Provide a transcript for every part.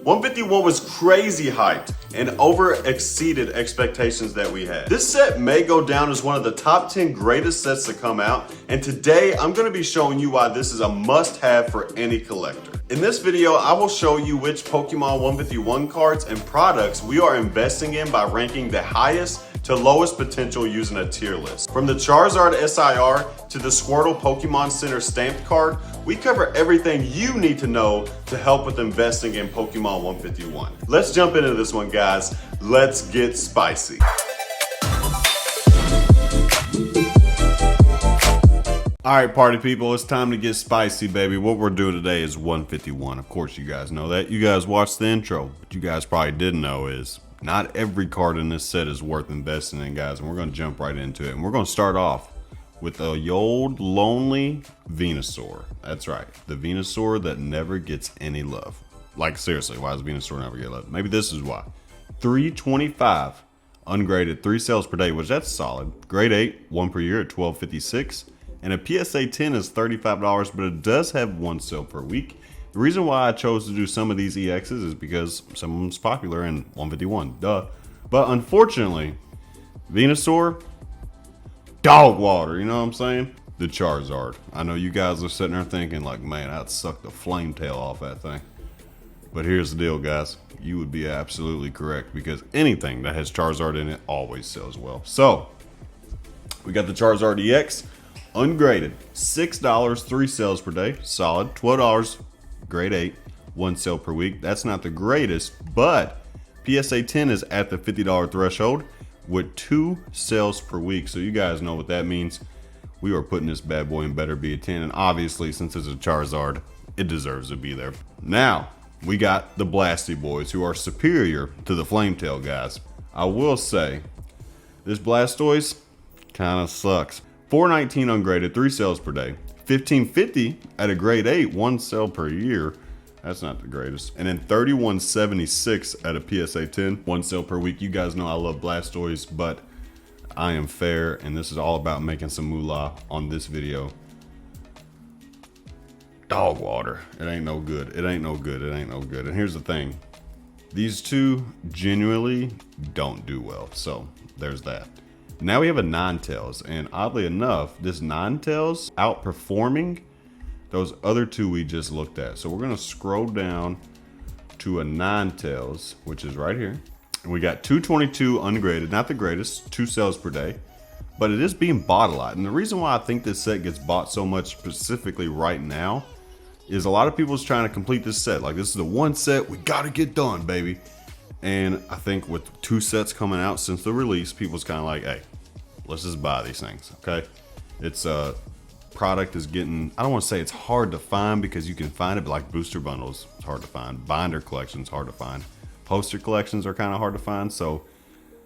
151 was crazy hyped and over exceeded expectations that we had. This set may go down as one of the top 10 greatest sets to come out, and today I'm gonna be showing you why this is a must-have for any collector. In this video, I will show you which Pokemon 151 cards and products we are investing in by ranking the highest to lowest potential using a tier list. From the Charizard SIR to the Squirtle Pokemon Center stamped card, we cover everything you need to know to help with investing in Pokemon 151. Let's jump into this one, guys. Let's get spicy. All right, party people, it's time to get spicy, baby. What we're doing today is 151. Of course, you guys know that. You guys watched the intro. What you guys probably didn't know is not every card in this set is worth investing in, guys, and we're going to jump right into it. And we're going to start off with the old lonely Venusaur. That's right, the Venusaur that never gets any love. Like, seriously, why does Venusaur never get love? Maybe this is why. 325 ungraded, 3 sales per day, which that's solid. Grade 8, 1 per year at 1256. And a PSA 10 is $35, but it does have 1 sale per week. The reason why I chose to do some of these EXs is because some of them's popular in 151, duh. But unfortunately, Venusaur, dog water, you know what I'm saying? The Charizard. I know you guys are sitting there thinking like, man, I'd suck the flame tail off that thing. But here's the deal, guys. You would be absolutely correct because anything that has Charizard in it always sells well. So, we got the Charizard EX, ungraded, $6, 3 sales per day, solid, $12. Grade 8, 1 sale per week. That's not the greatest, but PSA 10 is at the $50 threshold with 2 sales per week. So you guys know what that means. We are putting this bad boy in better be a 10, and obviously since it's a Charizard, it deserves to be there. Now, we got the Blasty Boys who are superior to the Flametail guys. I will say, this Blastoise kind of sucks. 419 ungraded, 3 sales per day. 1550 at a grade 8, 1 sale per year. That's not the greatest. And then 3176 at a PSA 10, 1 sale per week. You guys know I love Blastoise, but I am fair, and this is all about making some moolah on this video. Dog water. It ain't no good. It ain't no good. It ain't no good. And here's the thing. These two genuinely don't do well. So there's that. Now we have a Ninetales, and oddly enough, this Ninetales outperforming those other two we just looked at. So we're gonna scroll down to a Ninetales, which is right here. And we got 222 ungraded, not the greatest, 2 sales per day, but it is being bought a lot. And the reason why I think this set gets bought so much specifically right now is a lot of people's trying to complete this set. Like, this is the one set we gotta get done, baby. And I think with 2 sets coming out since the release, people's kind of like, hey, let's just buy these things, okay? It's product is getting, I don't want to say it's hard to find because you can find it, but like booster bundles, it's hard to find. Binder collections, hard to find. Poster collections are kind of hard to find, so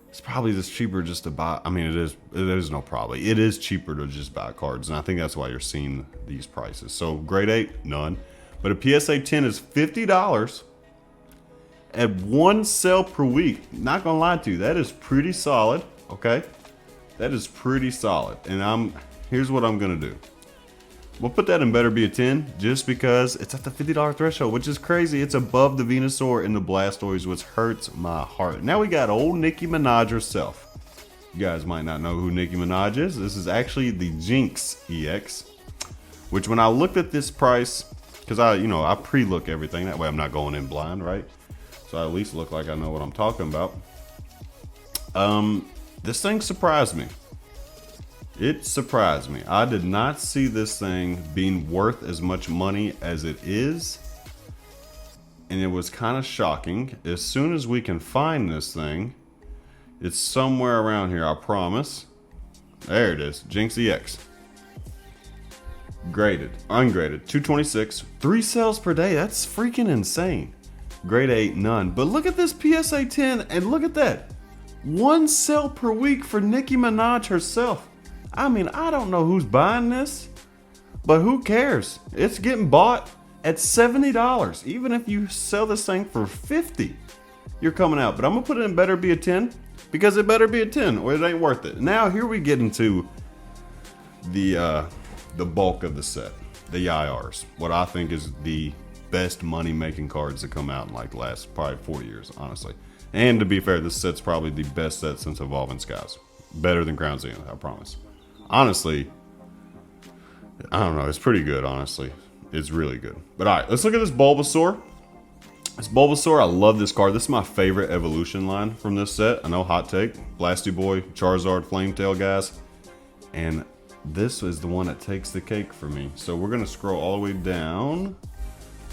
it's probably just cheaper just to buy. I mean, it is no probably. It is cheaper to just buy cards, and I think that's why you're seeing these prices. So grade 8, none. But a PSA 10 is $50. At 1 sale per week. Not gonna lie to you, that is pretty solid, okay? That is pretty solid. And here's what I'm gonna do. We'll put that in better be a 10 just because it's at the $50 threshold, which is crazy. It's above the Venusaur and the Blastoise, which hurts my heart. Now we got old Nicki Minaj herself. You guys might not know who Nicki Minaj is. This is actually the Jinx EX, which when I looked at this price, because I pre-look everything, that way I'm not going in blind, right? So I at least look like I know what I'm talking about. This thing surprised me. It surprised me. I did not see this thing being worth as much money as it is. And it was kind of shocking. As soon as we can find this thing, it's somewhere around here, I promise. There it is, Jinx EX. Graded, ungraded, 226, 3 sales per day. That's freaking insane. Grade 8, none. But look at this PSA 10 and look at that. 1 sale per week for Nicki Minaj herself. I mean, I don't know who's buying this, but who cares? It's getting bought at $70. Even if you sell this thing for $50, you're coming out. But I'm gonna put it in better be a 10 because it better be a 10 or it ain't worth it. Now here we get into the bulk of the set, the IRs. What I think is the best money making cards to come out in like the last probably 4 years, honestly. And to be fair, this set's probably the best set since Evolving Skies. Better than Crown Zenith, I promise. Honestly, I don't know. It's pretty good, honestly. It's really good. But all right, let's look at this Bulbasaur. This Bulbasaur, I love this card. This is my favorite evolution line from this set. I know, hot take. Blasty Boy, Charizard, Flametail guys. And this is the one that takes the cake for me. So we're going to scroll all the way down.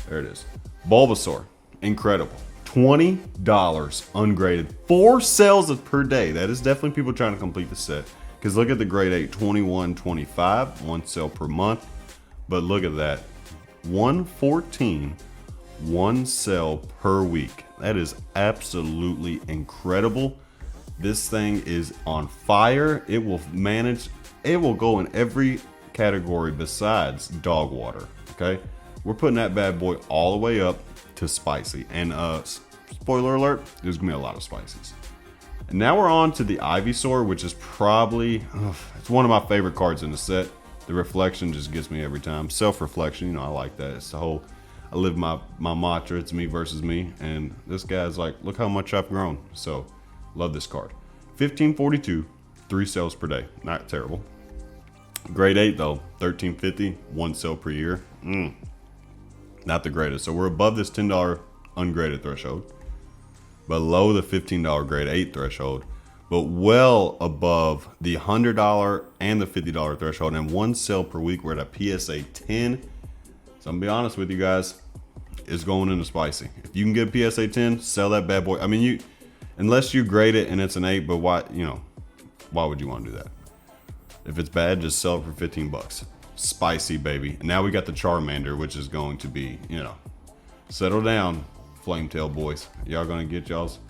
There it is. Bulbasaur, incredible. $20 ungraded. 4 sales per day. That is definitely people trying to complete the set. Because look at the grade 8, 21, 25, 1 sale per month. But look at that. 114, 1 sale per week. That is absolutely incredible. This thing is on fire. It will manage, it will go in every category besides dog water. Okay, we're putting that bad boy all the way up to spicy. And spoiler alert, there's gonna be a lot of spices. And now we're on to the Ivysaur, which is probably, it's one of my favorite cards in the set. The reflection just gets me every time. Self-reflection, you know, I like that. It's the whole, I live my mantra, it's me versus me. And this guy's like, look how much I've grown. So, love this card. 1542, 3 sales per day. Not terrible. Grade 8 though, 1350, 1 sale per year. Not the greatest. So we're above this $10 ungraded threshold. Below the $15 grade 8 threshold. But well above the $100 and the $50 threshold, and 1 sale per week. We're at a PSA 10. So I'm gonna be honest with you guys, it's going into spicy. If you can get a PSA 10, sell that bad boy. I mean, you, unless you grade it and it's an 8, but why, you know, why would you want to do that? If it's bad, just sell it for 15 bucks. Spicy, baby. And now we got the Charmander, which is going to be, you know, settle down, Flametail boys. Y'all gonna get y'all's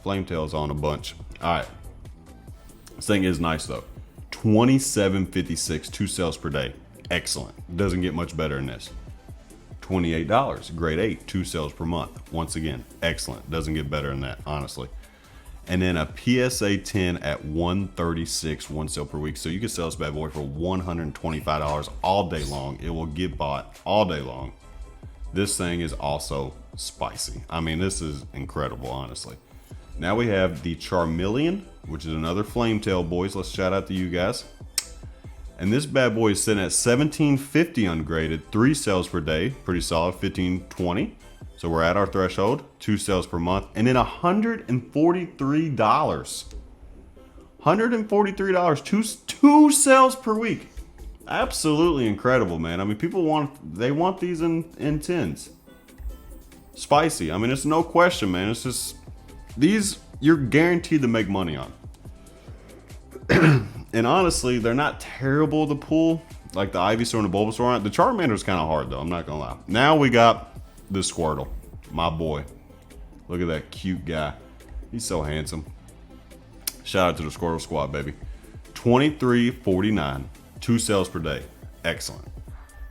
Flametails on a bunch. All right. This thing is nice though. 27.56, 2 sales per day. Excellent. Doesn't get much better than this. $28, grade 8, 2 sales per month. Once again, excellent. Doesn't get better than that, honestly. And then a PSA 10 at 136, 1 sale per week. So you can sell this bad boy for $125 all day long. It will get bought all day long. This thing is also spicy. I mean, this is incredible, honestly. Now we have the Charmeleon, which is another Flametail, boys. Let's shout out to you guys. And this bad boy is sitting at 1750 ungraded, 3 sales per day. Pretty solid, 1520. So we're at our threshold, 2 sales per month. And then $143. $143, two sales per week. Absolutely incredible, man. I mean, people want these in 10s. Spicy. I mean, it's no question, man. It's just, these you're guaranteed to make money on. And honestly, they're not terrible to pull, like the Ivysaur and the Bulbasaur aren't. The Charmander's kind of hard though, I'm not gonna lie. Now we got the Squirtle, my boy. Look at that cute guy. He's so handsome. Shout out to the Squirtle squad, baby. $23.49, 2 sales per day. Excellent.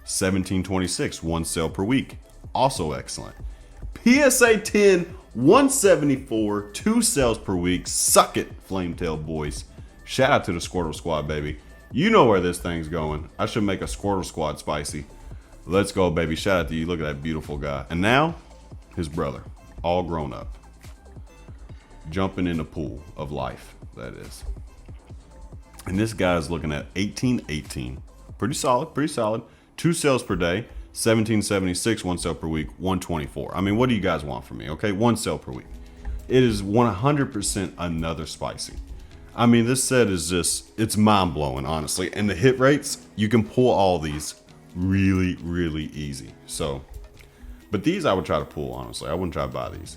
$17.26, 1 sale per week. Also excellent. PSA 10, $174, 2 sales per week. Suck it, Flametail boys. Shout out to the Squirtle squad, baby. You know where this thing's going. I should make a Squirtle squad spicy. Let's go, baby. Shout out to you. Look at that beautiful guy. And now, his brother, all grown up. Jumping in the pool of life, that is. And this guy's looking at 1818. Pretty solid, pretty solid. 2 sales per day. 1776, 1 sale per week, 124. I mean, what do you guys want from me? Okay, 1 sale per week. It is 100% another spicy. I mean, this set is just, it's mind blowing, honestly. And the hit rates, you can pull all these really, really easy. So, but these I would try to pull, honestly. I wouldn't try to buy these.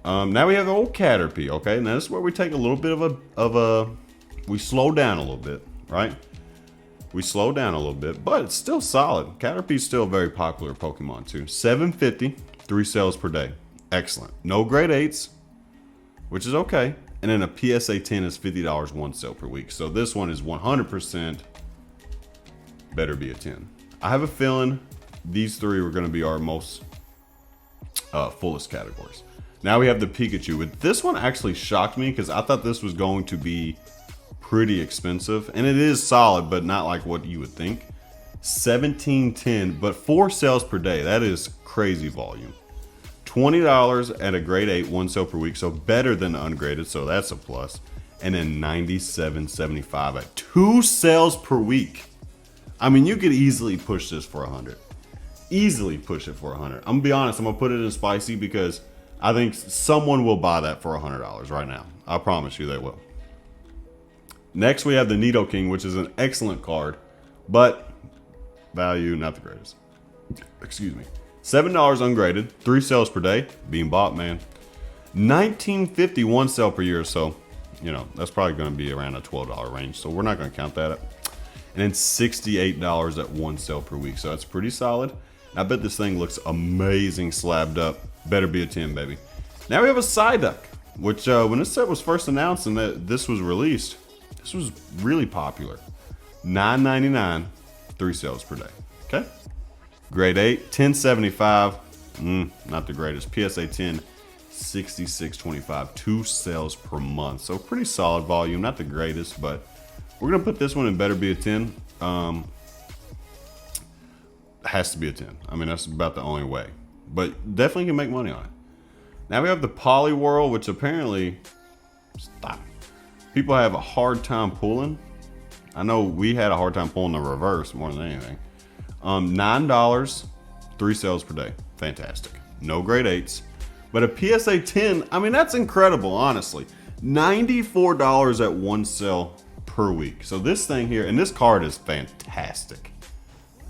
Now we have the old Caterpie, okay? Now this is where we take a little bit of a we slow down a little bit, right? We slow down a little bit, but it's still solid. Caterpie's still a very popular Pokemon too. 750, 3 sales per day. Excellent. No grade 8s, which is okay. And then a PSA 10 is $50, 1 sale per week. So this one is 100% better be a 10. I have a feeling these 3 are going to be our most fullest categories. Now we have the Pikachu. But this one actually shocked me because I thought this was going to be pretty expensive. And it is solid, but not like what you would think. 1710, but 4 sales per day. That is crazy volume. $20 at a grade 8, 1 sale per week, so better than the ungraded, so that's a plus. And then $97.75 at 2 sales per week. I mean, you could easily push this for 100. Easily push it for 100. I'm gonna be honest, I'm gonna put it in spicy because I think someone will buy that for $100 right now. I promise you they will. Next, we have the Nido King, which is an excellent card, but value not the greatest. Excuse me. $7 ungraded, 3 sales per day, being bought, man. $19.51 sale per year, so you know that's probably going to be around a $12 range. So we're not going to count that up. And then $68 at 1 sale per week, so that's pretty solid. I bet this thing looks amazing slabbed up. Better be a 10, baby. Now we have a Psyduck, which when this set was first announced and that this was released, this was really popular. $9.99, 3 sales per day. Okay. Grade 8, 1075. Not the greatest. PSA 10, 6625. 2 sales per month. So pretty solid volume. Not the greatest, but we're gonna put this one in better be a 10. Has to be a 10. I mean, that's about the only way. But definitely can make money on it. Now we have the Poliwhirl, which apparently people have a hard time pulling. I know we had a hard time pulling the reverse more than anything. $9, 3 sales per day. Fantastic. No grade 8s. But a PSA 10, I mean, that's incredible, honestly. $94 at 1 sale per week. So this thing here, and this card is fantastic.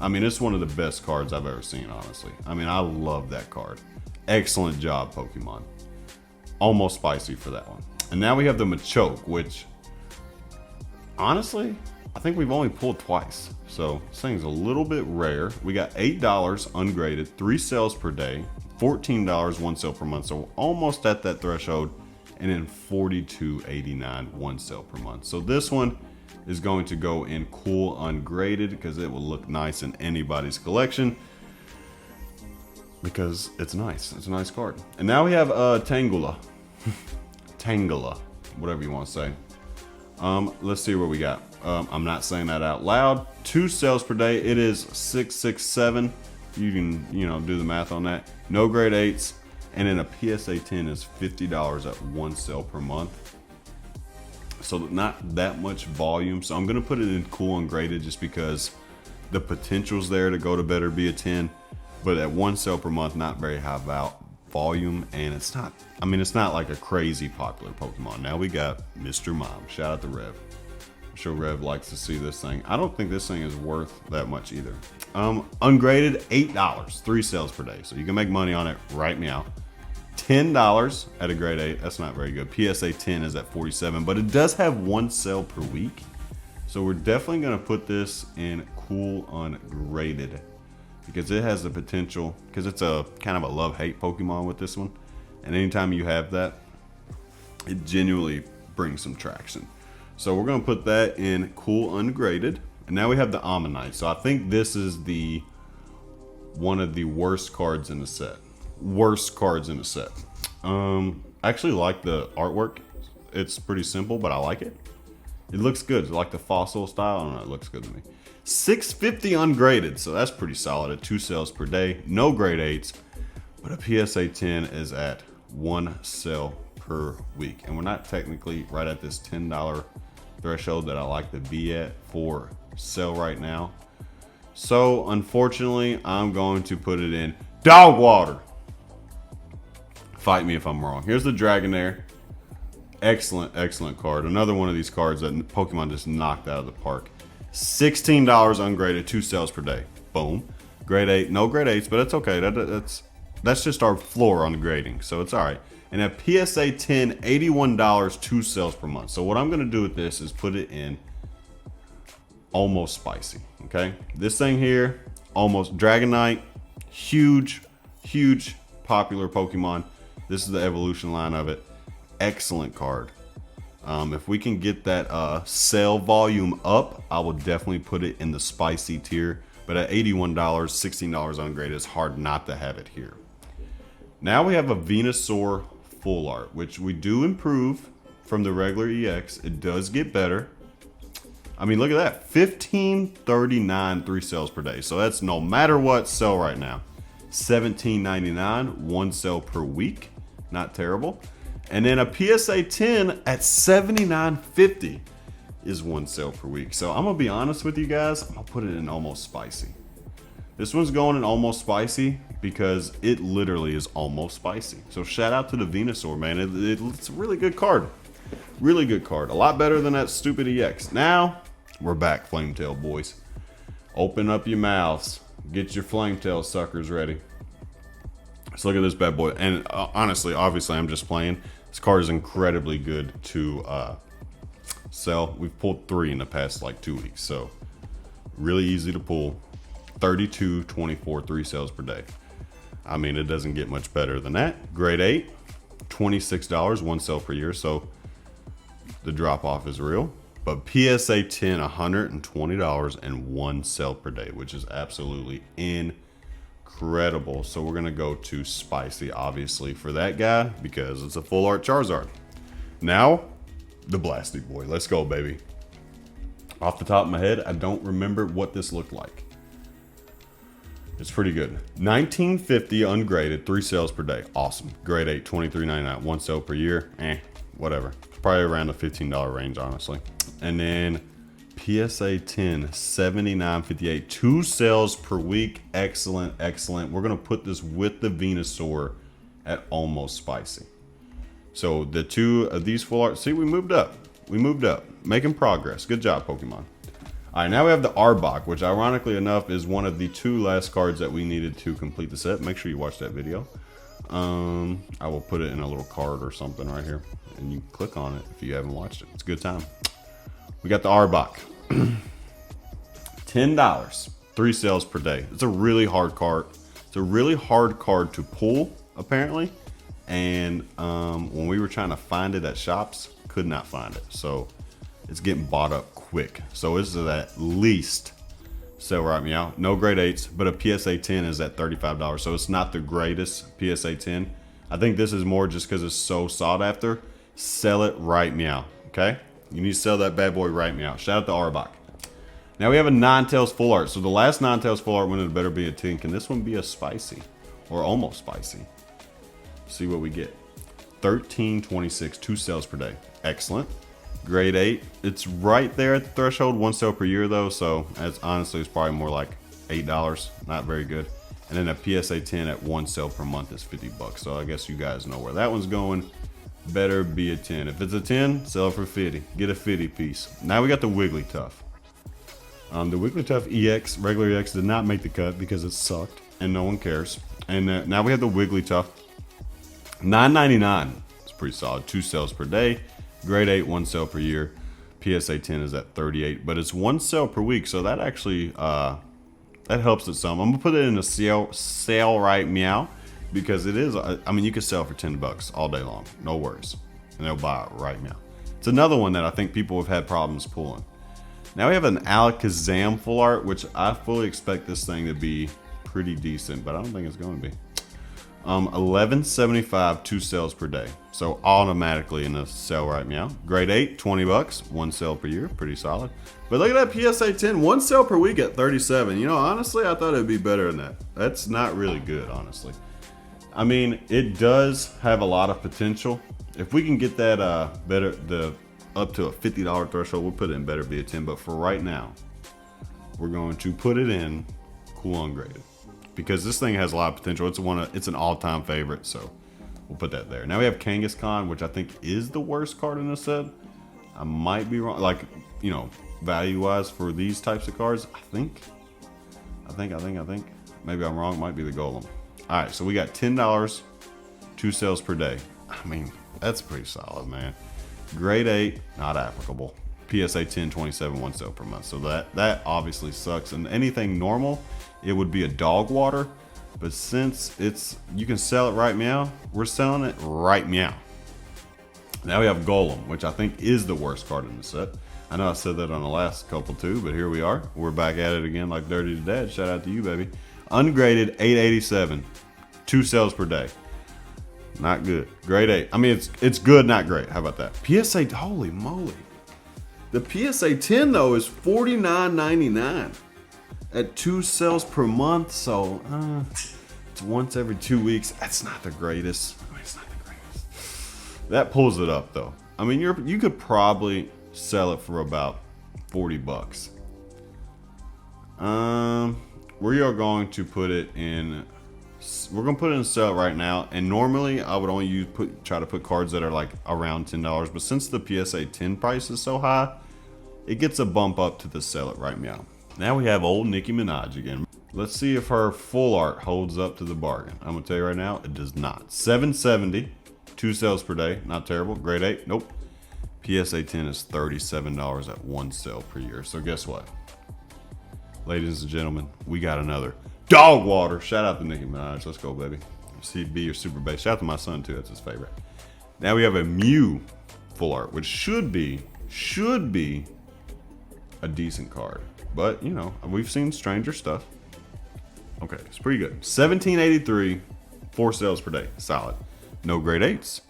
I mean, it's one of the best cards I've ever seen, honestly. I mean, I love that card. Excellent job, Pokemon. Almost spicy for that one. And now we have the Machoke, which, honestly, I think we've only pulled twice. So this thing's a little bit rare. We got $8 ungraded, 3 sales per day, $14 1 sale per month. So almost at that threshold. And then $42.89 1 sale per month. So this one is going to go in cool ungraded because it will look nice in anybody's collection because it's nice. It's a nice card. And now we have Tangela. Tangela, whatever you want to say. Let's see what we got. I'm not saying that out loud. 2 sales per day. It is 667. You can, do the math on that. No grade 8s. And then a PSA 10 is $50 at 1 sale per month. So not that much volume. So I'm going to put it in cool ungraded just because the potential's there to go to better be a 10. But at 1 sale per month, not very high volume. And it's not, it's not like a crazy popular Pokemon. Now we got Mr. Mom. Shout out to Rev. I'm sure Rev likes to see this thing. I don't think this thing is worth that much either. Ungraded, $8, 3 sales per day. So you can make money on it. Write me out. $10 at a grade 8. That's not very good. PSA 10 is at 47, but it does have 1 sale per week. So we're definitely going to put this in cool ungraded because it has the potential, because it's a kind of a love-hate Pokemon with this one. And anytime you have that, it genuinely brings some traction. So we're going to put that in cool ungraded. And now we have the Ammonite. So I think this is one of the worst cards in the set. Worst cards in the set. I actually like the artwork. It's pretty simple, but I like it. It looks good. Like the fossil style. I don't know. It looks good to me. $650 ungraded. So that's pretty solid at 2 sales per day. No grade 8s. But a PSA 10 is at 1 sale per week. And we're not technically right at this $10 threshold that I like to be at for sale right now. So unfortunately, I'm going to put it in dog water. Fight me if I'm wrong. Here's the Dragonair. Excellent, excellent card. Another one of these cards that Pokemon just knocked out of the park. $16 ungraded, 2 sales per day. Boom. Grade 8, no grade 8s, but it's okay. That's just our floor on the grading, so it's all right. And at PSA 10, $81, 2 sales per month. So what I'm gonna do with this is put it in almost spicy, okay? This thing here, almost Dragonite, huge, huge popular Pokemon. This is the evolution line of it. Excellent card. If we can get that sale volume up, I will definitely put it in the spicy tier. But at $81, $16 ungraded, it's hard not to have it here. Now we have a Venusaur full art, which we do improve from the regular EX. It does get better. I mean, look at that. 15.39 3 sales per day. So that's no matter what sell right now. 17.99 1 sale per week. Not terrible. And then a PSA 10 at 79.50 is 1 sale per week. So I'm gonna be honest with you guys. I'm gonna put it in almost spicy. This one's going in almost spicy because it literally is almost spicy. So shout out to the Venusaur, man. It's a really good card. Really good card. A lot better than that stupid EX. Now, we're back, Flametail boys. Open up your mouths. Get your Flametail suckers ready. Let's look at this bad boy. And honestly, obviously, I'm just playing. This card is incredibly good to sell. We've pulled 3 in the past like 2 weeks. So, really easy to pull. 32.24 3 sales per day. I mean, it doesn't get much better than that. Grade 8, $26, 1 sale per year. So, the drop off is real. But PSA 10, $120 and 1 sale per day, which is absolutely incredible. So we're gonna go to spicy, obviously, for that guy because it's a full art Charizard. Now, the Blasty Boy. Let's go, baby. Off the top of my head, I don't remember what this looked like. It's pretty good. 1950 ungraded, 3 sales per day. Awesome. Grade 8, $23.99, 1 sale per year. Whatever. Probably around the $15 range, honestly. And then PSA 10, $79.58, 2 sales per week. Excellent, excellent. We're gonna put this with the Venusaur at almost spicy. So the 2 of these full art, see, we moved up. We moved up, making progress. Good job, Pokemon. All right, now we have the Arbok, which ironically enough is one of the 2 last cards that we needed to complete the set. Make sure you watch that video. I will put it in a little card or something right here, and you click on it if you haven't watched it. It's a good time. We got the Arbok. $10, 3 sales per day. It's a really hard card. It's a really hard card to pull, apparently. And when we were trying to find it at shops, could not find it. So it's getting bought up quick. So this is at least sell right meow. No grade 8s, but a PSA 10 is at $35. So it's not the greatest PSA 10. I think this is more just because it's so sought after. Sell it right meow. Okay? You need to sell that bad boy right meow. Shout out to Arbok. Now we have a Ninetales full art. So the last Ninetales full art winner better be a 10. Can this one be a spicy? Or almost spicy? See what we get. 13.26, 2 sales per day. Excellent. Grade 8. It's right there at the threshold. 1 sale per year though. So that's honestly, it's probably more like $8. Not very good. And then a PSA 10 at 1 sale per month is $50. So I guess you guys know where that one's going. Better be a 10. If it's a 10, sell it for 50. Get a 50 piece. Now we got the Wigglytuff. The Wigglytuff EX, regular EX, did not make the cut because it sucked and no one cares. And now we have the Wigglytuff. $9.99. It's pretty solid. 2 sales per day. Grade 8, 1 sale per year. PSA 10 is at 38, but it's 1 sale per week. So that actually, that helps it some. I'm gonna put it in a sale right meow because it is, I mean, you can sell for $10 all day long. No worries. And they'll buy it right meow. It's another one that I think people have had problems pulling. Now we have an Alakazam full art, which I fully expect this thing to be pretty decent, but I don't think it's going to be. $11.75, 2 sales per day. So automatically in a sale right meow. Grade 8, $20, 1 sale per year, pretty solid. But look at that PSA 10, 1 sale per week at 37. You know, honestly, I thought it'd be better than that. That's not really good, honestly. I mean, it does have a lot of potential. If we can get that up to a $50 threshold, we'll put it in better be a 10. But for right now, we're going to put it in cool ungraded because this thing has a lot of potential. It's an all-time favorite, so we'll put that there. Now we have Kangaskhan, which I think is the worst card in this set. I might be wrong, like, you know, value-wise for these types of cards. I think. Maybe I'm wrong. Might be the Golem. All right, so we got $10, 2 sales per day. I mean, that's pretty solid, man. Grade 8, not applicable. PSA 10, 27, 1 sale per month. So that obviously sucks. And anything normal, it would be a dog water. But since you can sell it right meow, we're selling it right meow. Now we have Golem, which I think is the worst card in the set. I know I said that on the last couple too, but here we are. We're back at it again like Dirty to Dad. Shout out to you, baby. Ungraded, $8.87, 2 sales per day. Not good. Grade 8. I mean, it's good, not great. How about that? PSA, holy moly. The PSA 10 though is $49.99 at 2 sales per month. So it's once every 2 weeks. That's not the greatest. I mean, it's not the greatest. That pulls it up though. I mean, you could probably sell it for about 40 bucks. We are going to put it in. We're gonna put it in sell right now. And normally I would only try to put cards that are like around $10. But since the PSA 10 price is so high, it gets a bump up to the sell it right meow. Now we have old Nicki Minaj again. Let's see if her full art holds up to the bargain. I'm gonna tell you right now, it does not. $7.70, 2 sales per day, not terrible. Grade 8, nope. PSA 10 is $37 at 1 sale per year. So guess what? Ladies and gentlemen, we got another dog water. Shout out to Nicki Minaj. Let's go, baby. CB or Super Base. Shout out to my son too. That's his favorite. Now we have a Mew full art, which should be a decent card. But you know, we've seen stranger stuff. Okay, it's pretty good. $17.83, 4 sales per day. Solid. No grade 8s.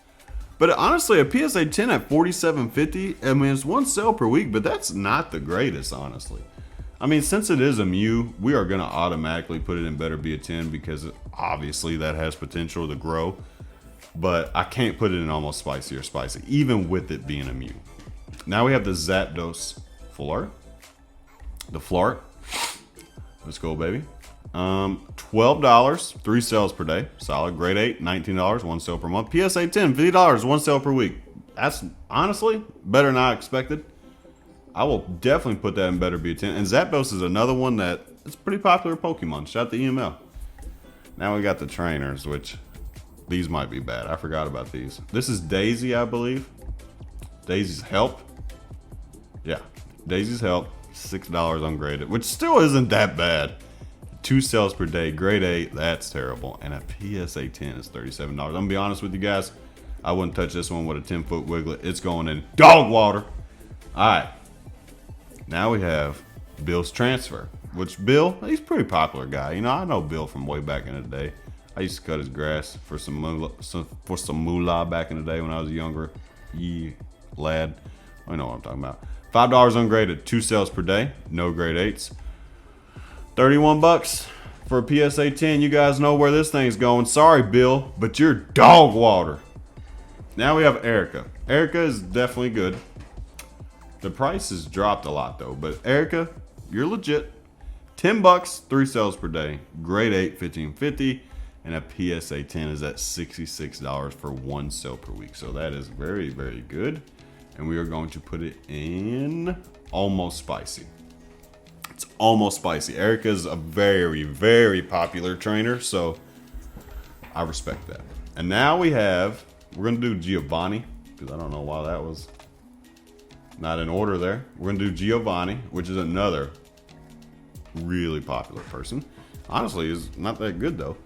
But honestly, a PSA 10 at $47.50. I mean, it's 1 sale per week, but that's not the greatest, honestly. I mean, since it is a Mew, we are going to automatically put it in better be a 10 because obviously that has potential to grow. But I can't put it in almost spicy or spicy, even with it being a Mew. Now we have the Zapdos full art. The Flart. Let's go, baby. $12, 3 sales per day. Solid. Grade 8, $19, 1 sale per month. PSA 10, $50, 1 sale per week. That's honestly better than I expected. I will definitely put that in better be a 10. And Zapdos is another one that it's pretty popular Pokemon. Shout out to EML. Now we got the trainers, which these might be bad. I forgot about these. This is Daisy, I believe. Daisy's Help. Yeah, Daisy's Help. $6 ungraded, which still isn't that bad. 2 sales per day, grade 8, that's terrible. And a PSA 10 is $37. I'm gonna be honest with you guys, I wouldn't touch this one with a 10-foot Wiglet. It's going in dog water. All right, now we have Bill's Transfer, which Bill, he's a pretty popular guy. You know, I know Bill from way back in the day. I used to cut his grass for some moolah back in the day when I was a younger lad. I know what I'm talking about. $5 ungraded, 2 sales per day, no grade 8s. 31 bucks for a PSA 10. You guys know where this thing's going. Sorry, Bill, but you're dog water. Now we have Erica. Erica is definitely good. The price has dropped a lot though, but Erica, you're legit. 10 bucks, 3 sales per day, grade 8, $15.50, and a PSA 10 is at $66 for 1 sale per week. So that is very, very good. And we are going to put it in almost spicy. It's almost spicy. Erica's a very, very popular trainer, so I respect that. And now we're going to do Giovanni, because I don't know why that was not in order there. We're going to do Giovanni, which is another really popular person. Honestly, is not that good though.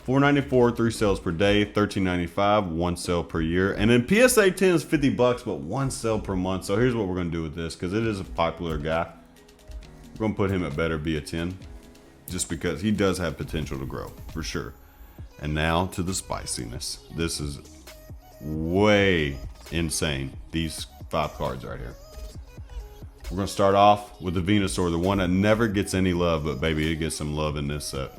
$4.94, 3 sales per day, $13.95, 1 sale per year. And then PSA 10 is 50 bucks, but 1 sale per month. So here's what we're going to do with this, because it is a popular guy. We're going to put him at better be a 10, just because he does have potential to grow, for sure. And now to the spiciness. This is way insane, these 5 cards right here. We're going to start off with the Venusaur, the one that never gets any love, but baby, it gets some love in this set.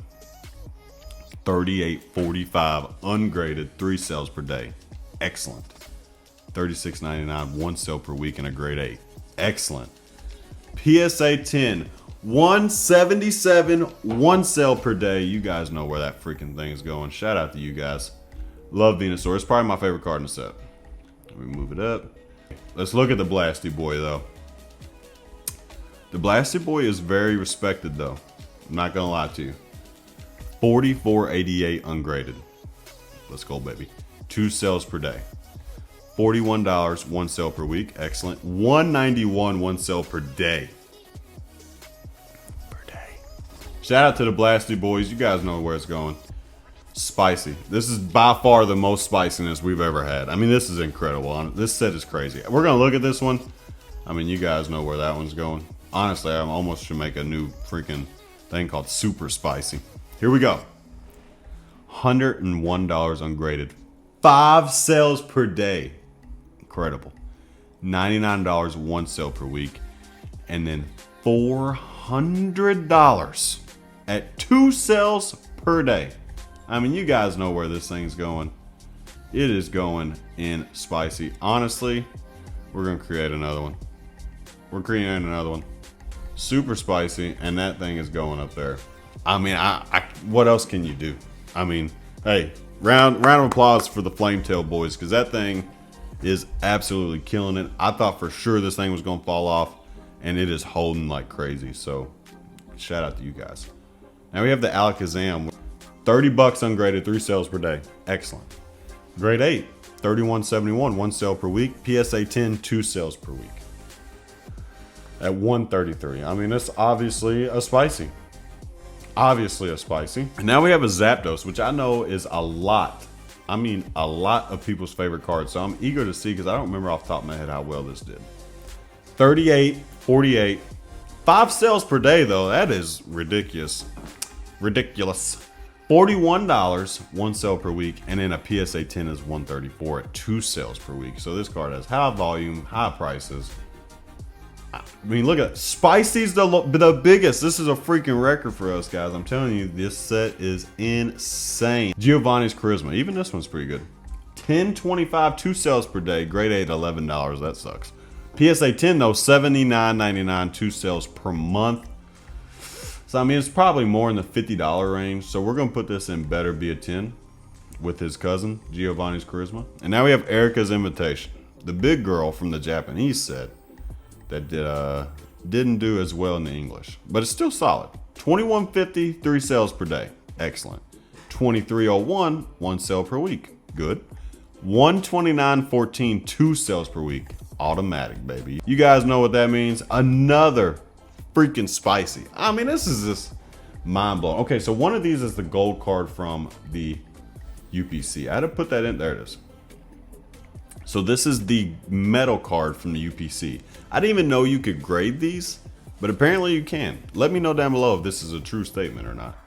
$38.45 ungraded, 3 sales per day. Excellent. $36.99, 1 sale per week, and a grade 8. Excellent. PSA 10, $177, 1 sale per day. You guys know where that freaking thing is going. Shout out to you guys. Love Venusaur. It's probably my favorite card in the set. Let me move it up. Let's look at the Blasty Boy though. The Blasty Boy is very respected though. I'm not gonna lie to you. $44.88 ungraded. Let's go, baby. 2 sales per day. $41, 1 sale per week. Excellent. $191, 1 sale per day. Shout out to the Blasty Boys. You guys know where it's going. Spicy. This is by far the most spiciness we've ever had. I mean, this is incredible. This set is crazy. We're going to look at this one. I mean, you guys know where that one's going. Honestly, I almost should make a new freaking thing called Super Spicy. Here we go. $101 ungraded. 5 sales per day. Incredible. $99, one sale per week. And then $400 at 2 sales per day. I mean, you guys know where this thing's going. It is going in spicy. Honestly, we're going to create another one. We're creating another one. Super spicy, and that thing is going up there. I mean, what else can you do? I mean, hey, round of applause for the Flametail boys, because that thing is absolutely killing it. I thought for sure this thing was going to fall off, and it is holding like crazy. So, shout out to you guys. Now we have the Alakazam. $30 ungraded, 3 sales per day. Excellent. Grade 8, $31.71, 1 sale per week. PSA 10, 2 sales per week. At $133. I mean, it's obviously a spicy. Obviously a spicy. And now we have a Zapdos, which I know is a lot. I mean, a lot of people's favorite card. So I'm eager to see, because I don't remember off the top of my head how well this did. 38, 48. 5 sales per day, though. That is ridiculous. Ridiculous. $41, 1 sale per week, and then a PSA 10 is $134 at 2 sales per week. So this card has high volume, high prices. I mean, look at it. Spicy's the biggest. This is a freaking record for us, guys. I'm telling you, this set is insane. Giovanni's Charisma. Even this one's pretty good. $10.25, 2 sales per day. Grade 8, $11. That sucks. PSA 10, though, $79.99, 2 sales per month. So, I mean, it's probably more in the $50 range. So, we're going to put this in Better Be a 10 with his cousin, Giovanni's Charisma. And now we have Erica's Invitation. The big girl from the Japanese set that didn't do as well in the English. But it's still solid. $21.50, 3 sales per day. Excellent. $23.01, 1 sale per week. Good. $129.14, 2 sales per week. Automatic, baby. You guys know what that means. Another freaking spicy. I mean, this is just mind blowing. Okay, so one of these is the gold card from the UPC. I had to put that in. There it is. So this is the metal card from the UPC. I didn't even know you could grade these, but apparently you can. Let me know down below if this is a true statement or not,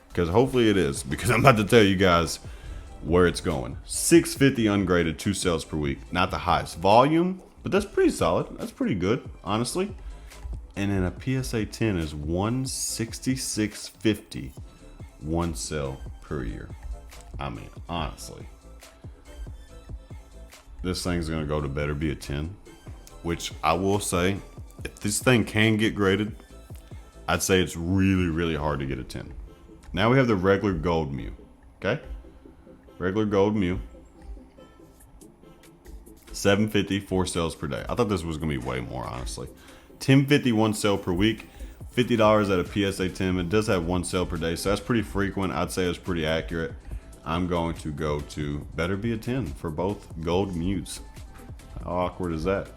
because hopefully it is, because I'm about to tell you guys where it's going. $6.50 ungraded, 2 sales per week. Not the highest volume, but that's pretty solid. That's pretty good, honestly. And then a PSA 10 is $166.50, 1 sale per year. I mean, honestly, this thing's gonna go to Better Be a 10, which I will say, if this thing can get graded, I'd say it's really, really hard to get a 10. Now we have the regular gold Mew, okay? Regular gold Mew. $7.50, 4 sales per day. I thought this was gonna be way more, honestly. $10.50, 1 sale per week. $50 at a PSA 10. It does have 1 sale per day, so that's pretty frequent. I'd say it's pretty accurate. I'm going to go to Better Be a 10 for both gold Mews. How awkward is that?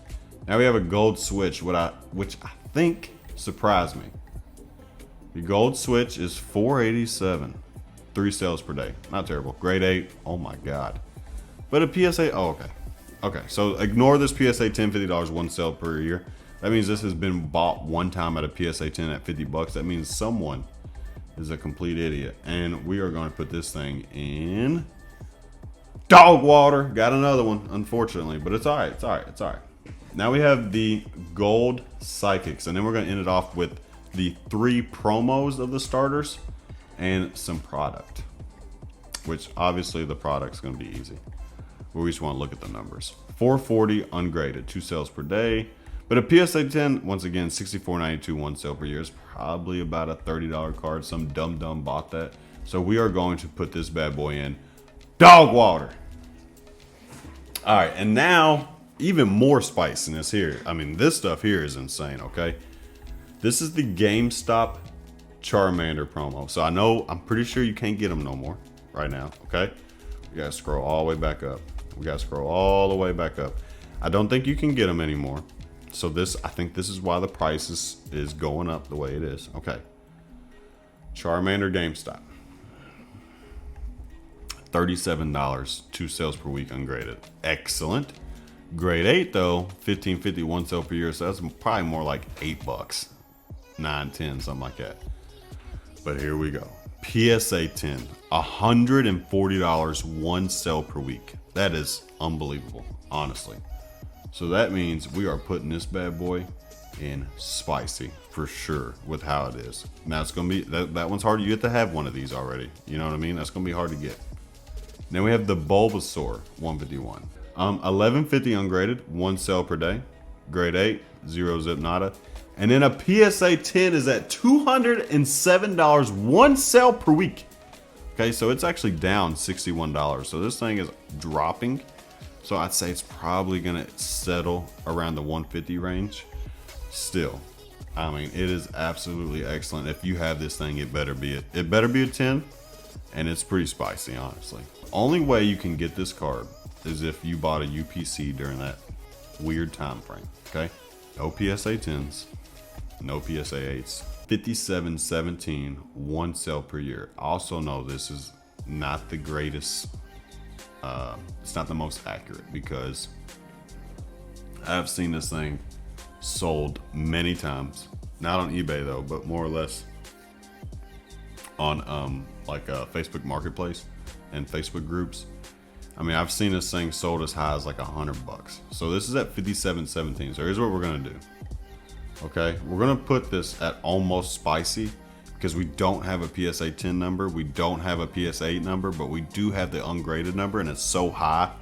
Now we have a gold Switch, which I think surprised me. The gold Switch is $487, 3 sales per day. Not terrible. Grade 8. Oh my god. But a PSA. Oh, okay. Okay, so ignore this PSA 10, $50, 1 sale per year. That means this has been bought one time at a PSA 10 at $50. That means someone is a complete idiot. And we are going to put this thing in dog water. Got another one, unfortunately, but it's all right. It's all right. It's all right. Now we have the gold Psychics, and then we're going to end it off with the 3 promos of the starters and some product, which obviously the product's going to be easy. We just want to look at the numbers. $440 ungraded, 2 sales per day. But a PSA 10, once again, $64.92, 1 sale per year is probably about a $30 card. Some dumb bought that. So we are going to put this bad boy in dog water. All right, and now even more spiciness here. I mean, this stuff here is insane, okay? This is the GameStop Charmander promo. So I'm pretty sure you can't get them no more right now, okay? We gotta scroll all the way back up. We gotta scroll all the way back up. I don't think you can get them anymore. So I think this is why the price is going up the way it is. Okay. Charmander GameStop. $37, 2 sales per week ungraded. Excellent. Grade 8 though, $15.50, 1 sale per year. So that's probably more like $8, $9, $10, something like that. But here we go. PSA 10, $140, 1 sale per week. That is unbelievable, honestly. So that means we are putting this bad boy in spicy for sure with how it is. Now it's gonna be that one's hard. You have to have one of these already. You know what I mean? That's gonna be hard to get. Then we have the Bulbasaur 151. 1150 ungraded, 1 sale per day. Grade 8, 0 zip nada. And then a PSA 10 is at $207, 1 sale per week. Okay, so it's actually down $61. So this thing is dropping. So I'd say it's probably gonna settle around the 150 range. Still, I mean, it is absolutely excellent. If you have this thing, it better be a 10, and it's pretty spicy, honestly. Only way you can get this card is if you bought a UPC during that weird time frame. Okay, no PSA 10s, no PSA 8s. 57.17, 1 sale per year. I also know this is not the greatest. It's not the most accurate because I've seen this thing sold many times, not on eBay though, but more or less on like a Facebook Marketplace and Facebook groups. I mean, I've seen this thing sold as high as like $100. So this is at 57.17. So here's what we're gonna do. Okay, we're gonna put this at almost spicy because we don't have a PSA 10 number, we don't have a PSA 8 number, but we do have the ungraded number, and it's so high.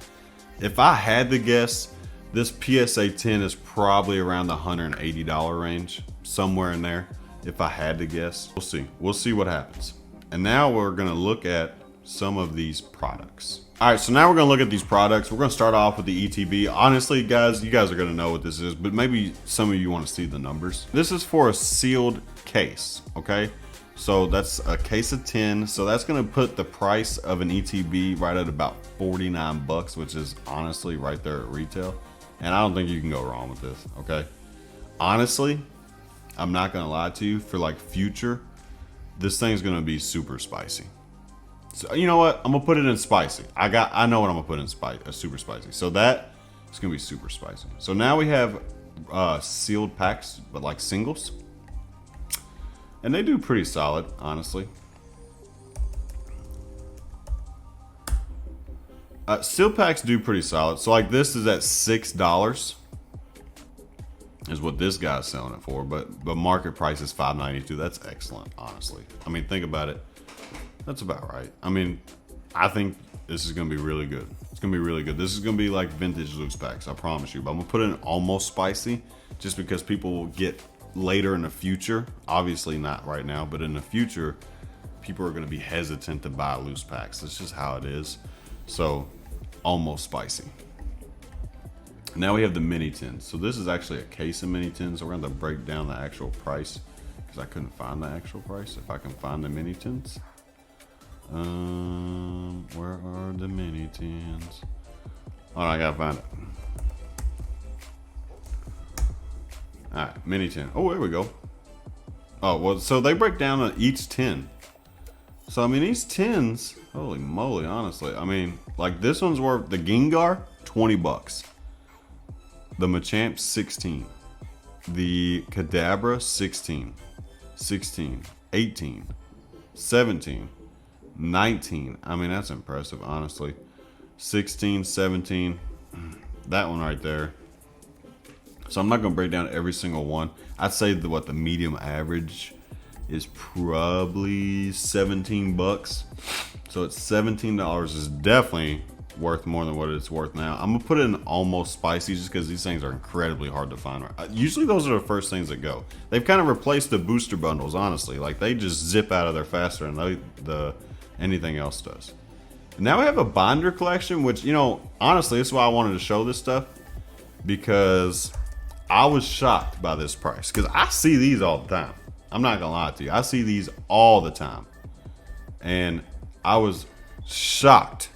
If I had to guess, this PSA 10 is probably around the $180 range, somewhere in there. If I had to guess, we'll see what happens. And now we're gonna look at some of these products. All right, so now we're gonna look at these products. We're gonna start off with the ETB. Honestly, guys, you guys are gonna know what this is, but maybe some of you wanna see the numbers. This is for a sealed case, okay? So that's a case of 10. So that's gonna put the price of an ETB right at about 49 bucks, which is honestly right there at retail. And I don't think you can go wrong with this, okay? Honestly, I'm not gonna lie to you, for like future, this thing's gonna be super spicy. So you know what? I'm gonna put it in spicy. I know what I'm gonna put in super spicy. So that is gonna be super spicy. So now we have sealed packs, but like singles. And they do pretty solid, honestly. Sealed packs do pretty solid. So like this is at $6 is what this guy's selling it for, but market price is $5.92. That's excellent, honestly. I mean, think about it. That's about right. I mean, I think this is gonna be really good. It's gonna be really good. This is gonna be like vintage loose packs, I promise you. But I'm gonna put it in almost spicy just because people will get later in the future. Obviously not right now, but in the future, people are gonna be hesitant to buy loose packs. That's just how it is. So almost spicy. Now we have the mini tins. So this is actually a case of mini tins. So we're gonna break down the actual price because I couldn't find the actual price. If I can find the mini tins. Where are the mini tins? Oh, I gotta find it. All right, mini tin. Oh, there we go. Oh, well, so they break down on each tin. So, I mean, these tins, holy moly, honestly. I mean, like this one's worth, the Gengar, 20 bucks. The Machamp, 16. The Kadabra, 16. 16. 18. 17. 19. I mean, that's impressive, honestly. 16, 17. That one right there. So I'm not going to break down every single one. I'd say the medium average is probably 17 bucks. So it's $17 is definitely worth more than what it's worth now. I'm gonna put it in almost spicy just because these things are incredibly hard to find. Usually those are the first things that go. They've kind of replaced the booster bundles, honestly. Like they just zip out of there faster than anything else does. Now we have a binder collection, which, you know, honestly, that's why I wanted to show this stuff, because I was shocked by this price because I see these all the time. I'm not gonna lie to you. I see these all the time. And I was shocked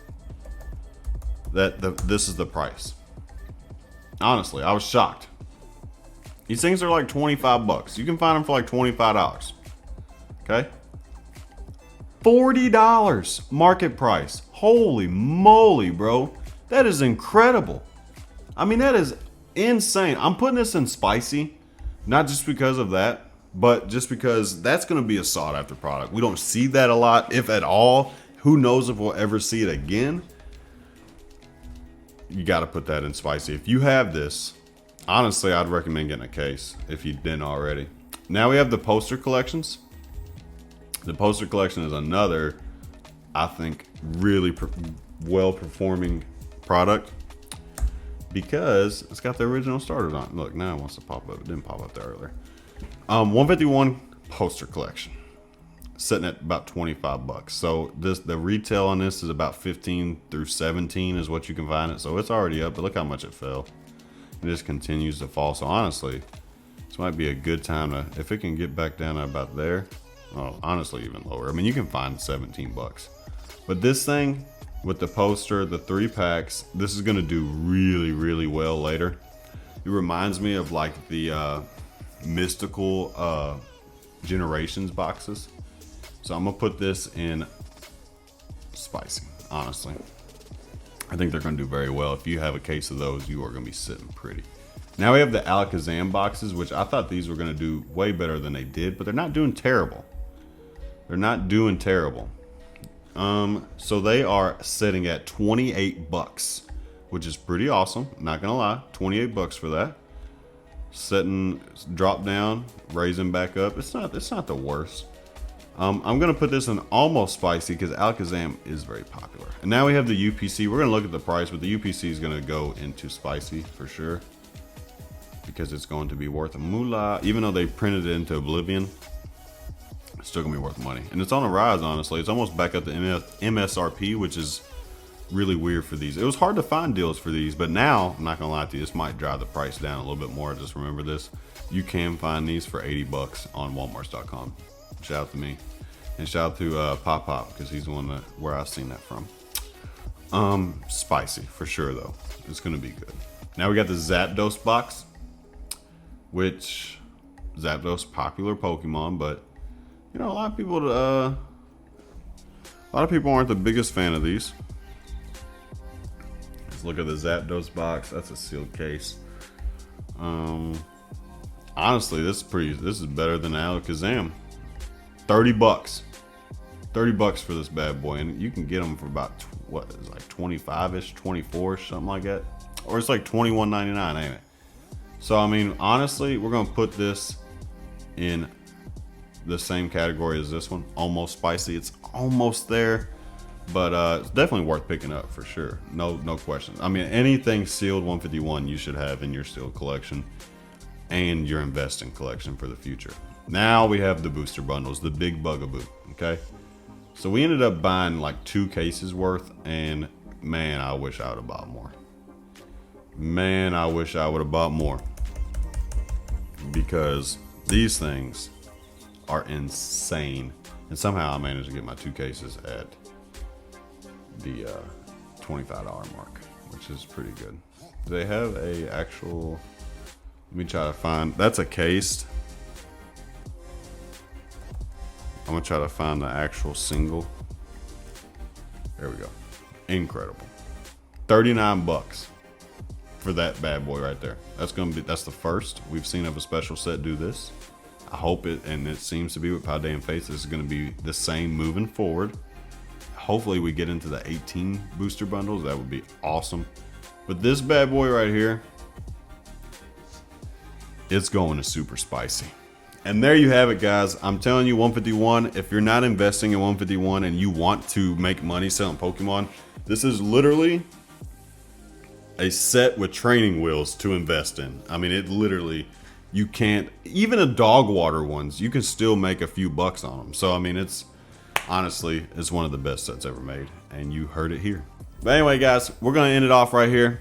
that this is the price. Honestly, I was shocked. These things are like 25 bucks. You can find them for like $25. Okay? $40 market price. Holy moly, bro. That is incredible. I mean, that is insane. I'm putting this in spicy, not just because of that, but just because that's going to be a sought after product. We don't see that a lot, if at all. Who knows if we'll ever see it again. you got to put that in spicy. If you have this, honestly, I'd recommend getting a case if you didn't already. Now we have the poster collections. The poster collection is another, I think, really well performing product because it's got the original starters on it. Look, now it wants to pop up. It didn't pop up there earlier. 151 poster collection, sitting at about 25 bucks. So the retail on this is about 15 through 17 is what you can find it. So it's already up, but look how much it fell. It just continues to fall. So honestly, this might be a good time to, if it can get back down to about there. Oh, honestly, even lower. I mean, you can find 17 bucks. But this thing with the poster, the 3 packs, this is gonna do really, really well later. It reminds me of like the mystical generations boxes. So I'm gonna put this in spicy, honestly. I think they're gonna do very well. If you have a case of those, you are gonna be sitting pretty. Now we have the Alakazam boxes, which I thought these were gonna do way better than they did, but they're not doing terrible. They're not doing terrible. So they are sitting at 28 bucks, which is pretty awesome. Not gonna lie, 28 bucks for that. Setting, drop down, raising back up. It's not the worst. I'm gonna put this in almost spicy because Alakazam is very popular. And now we have the UPC. We're gonna look at the price, but the UPC is gonna go into spicy for sure because it's going to be worth a moolah. Even though they printed it into Oblivion, it's still gonna be worth money. And it's on a rise, honestly. It's almost back up to MSRP, which is really weird for these. It was hard to find deals for these, but now, I'm not gonna lie to you, this might drive the price down a little bit more. Just remember this. You can find these for 80 bucks on walmarts.com. Shout out to me. And shout out to Pop Pop, because he's the one where I've seen that from. Spicy, for sure, though. It's gonna be good. Now we got the Zapdos box, which, Zapdos, popular Pokemon, but you know, a lot of people aren't the biggest fan of these. Let's look at the Zapdos box. That's a sealed case. Honestly, this is better than Alakazam. 30 bucks. 30 bucks for this bad boy, and you can get them for about what is like 25ish, 24ish, something like that, or it's like $21.99, ain't it? So I mean, honestly, we're gonna put this in the same category as this one, almost spicy. It's almost there, but it's definitely worth picking up for sure. No questions. I mean, anything sealed 151 you should have in your sealed collection and your investing collection for the future. Now we have the booster bundles, the big bugaboo. Okay, so we ended up buying like 2 cases worth, and man, I wish I would have bought more. Man, I wish I would have bought more, because these things are insane. And somehow I managed to get my 2 cases at the $25 mark, which is pretty good. Do they have a actual, let me try to find, that's a case. I'm gonna try to find the actual single. There we go. Incredible. 39 bucks for that bad boy right there. That's the first we've seen of a special set do this. I hope it, and it seems to be with Paldea and Faith, this is going to be the same moving forward. Hopefully we get into the 18 booster bundles. That would be awesome. But this bad boy right here, it's going to super spicy. And there you have it, guys. I'm telling you, 151, if you're not investing in 151 and you want to make money selling Pokemon, this is literally a set with training wheels to invest in. I mean, it literally, you can't, even a dog water ones, you can still make a few bucks on them. So I mean, it's honestly, it's one of the best sets ever made, and you heard it here. But anyway, guys, we're gonna end it off right here.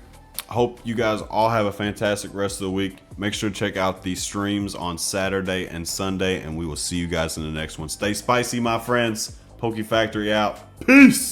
I hope you guys all have a fantastic rest of the week. Make sure to check out the streams on Saturday and Sunday, and we will see you guys in the next one. Stay spicy, my friends. Poke Factory out. Peace.